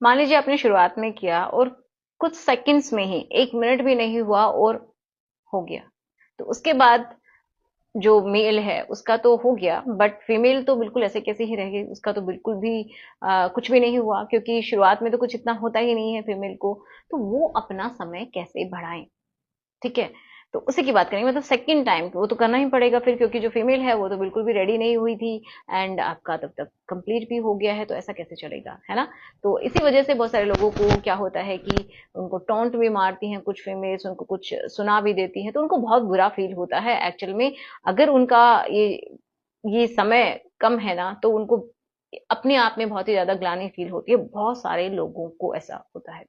मान लीजिए आपने शुरुआत में किया और कुछ सेकंड्स में ही, 1 मिनट भी नहीं हुआ और हो गया, तो उसके बाद जो मेल है उसका तो हो गया, बट फीमेल तो बिल्कुल ऐसे कैसे ही रहेगी, उसका तो बिल्कुल भी कुछ भी नहीं हुआ, क्योंकि शुरुआत में तो कुछ इतना होता ही नहीं है फीमेल को। तो वो अपना समय कैसे बढ़ाएं, ठीक है। तो उसी की बात करेंगे, मतलब सेकंड टाइम वो तो करना ही पड़ेगा फिर, क्योंकि जो फीमेल है वो तो बिल्कुल भी रेडी नहीं हुई थी एंड आपका तब तक कंप्लीट भी हो गया है, तो ऐसा कैसे चलेगा, है ना। तो इसी वजह से बहुत सारे लोगों को क्या होता है कि उनको टॉन्ट भी मारती हैं कुछ फीमेल्स, उनको कुछ सुना भी देती हैं, तो उनको बहुत बुरा फील होता है एक्चुअल में। अगर उनका ये समय कम है ना, तो उनको अपने आप में बहुत ही ज्यादा ग्लानि फील होती है, बहुत सारे लोगों को ऐसा होता है।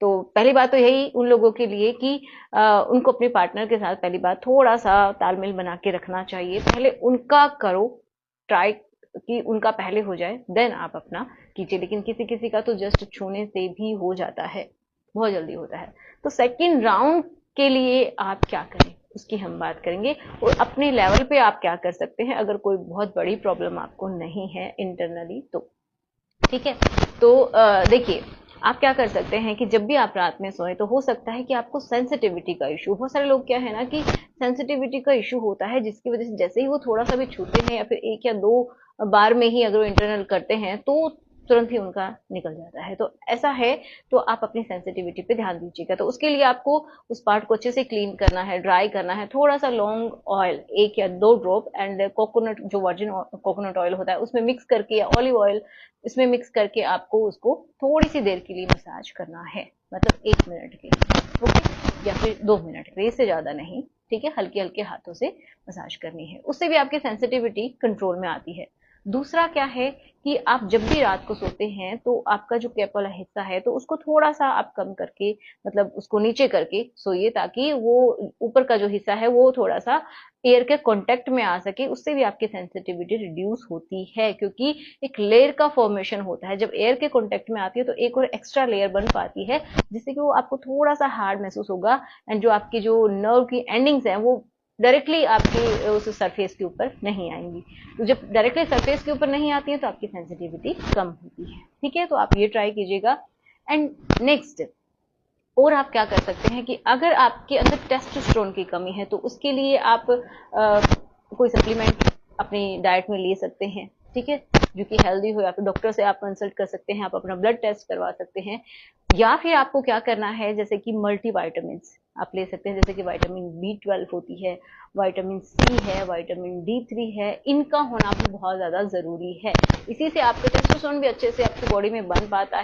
तो पहली बात तो यही उन लोगों के लिए कि उनको अपने पार्टनर के साथ पहली बात थोड़ा सा तालमेल बना के रखना चाहिए। पहले उनका करो, ट्राई कि उनका पहले हो जाए, देन आप अपना कीजिए। लेकिन किसी किसी का तो जस्ट छूने से भी हो जाता है, बहुत जल्दी होता है। तो सेकंड राउंड के लिए आप क्या करें उसकी हम बात करेंगे, और अपने लेवल पे आप क्या कर सकते हैं अगर कोई बहुत बड़ी प्रॉब्लम आपको नहीं है इंटरनली तो, ठीक है। तो देखिए, आप क्या कर सकते हैं कि जब भी आप रात में सोए, तो हो सकता है कि आपको सेंसिटिविटी का इशू, बहुत सारे लोग क्या है ना कि सेंसिटिविटी का इशू होता है, जिसकी वजह से जैसे ही वो थोड़ा सा भी छूते हैं या फिर 1 या 2 बार में ही अगर वो इंटरनल करते हैं तो तुरंत ही उनका निकल जाता है। तो ऐसा है, तो आप अपनी सेंसिटिविटी पे ध्यान दीजिएगा। तो उसके लिए आपको उस पार्ट को अच्छे से क्लीन करना है, ड्राई करना है, थोड़ा सा लॉन्ग ऑयल 1 या 2 ड्रॉप एंड कोकोनट, जो वर्जिन कोकोनट ऑयल होता है उसमें मिक्स करके, या ऑलिव ऑयल इसमें मिक्स करके आपको उसको थोड़ी सी देर के लिए मसाज करना है, मतलब 1 मिनट के लिए, ओके, या फिर 2 मिनट के लिए, इससे ज्यादा नहीं, ठीक है। हल्के हल्के हाथों से मसाज करनी है, उससे भी आपकी सेंसिटिविटी कंट्रोल में आती है। दूसरा क्या है कि आप जब भी रात को सोते हैं तो आपका जो कैप वाला हिस्सा है तो उसको थोड़ा सा आप कम करके, मतलब उसको नीचे करके सोइए, ताकि वो ऊपर का जो हिस्सा है वो थोड़ा सा एयर के कांटेक्ट में आ सके। उससे भी आपकी सेंसिटिविटी रिड्यूस होती है, क्योंकि एक लेयर का फॉर्मेशन होता है, जब एयर के कांटेक्ट में आती है तो एक और एक्स्ट्रा लेयर बन पाती है, जिससे कि वो आपको थोड़ा सा हार्ड महसूस होगा, एंड जो आपकी जो नर्व की एंडिंग्स हैं वो डायरेक्टली आपकी उस सरफेस के ऊपर नहीं आएंगी। तो जब डायरेक्टली सरफेस के ऊपर नहीं आती है तो आपकी सेंसिटिविटी कम होती है, ठीक है। तो आप ये ट्राई कीजिएगा। एंड नेक्स्ट, और आप क्या कर सकते हैं कि अगर आपके अंदर टेस्टोस्टेरोन की कमी है तो उसके लिए आप कोई सप्लीमेंट अपनी डाइट में ले सकते हैं, ठीक है, जो कि हेल्दी हो, या फिर डॉक्टर से आप कंसल्ट कर सकते हैं, आप अपना ब्लड टेस्ट करवा सकते हैं। या फिर आपको क्या करना है, जैसे कि मल्टीविटामिन आप ले सकते हैं, जैसे कि विटामिन B12 होती है, विटामिन C है, विटामिन D3 है, इनका होना भी बहुत ज्यादा जरूरी है। इसी से आपका टेस्टोस्टेरोन भी अच्छे से आपकी बॉडी में बन पाता है।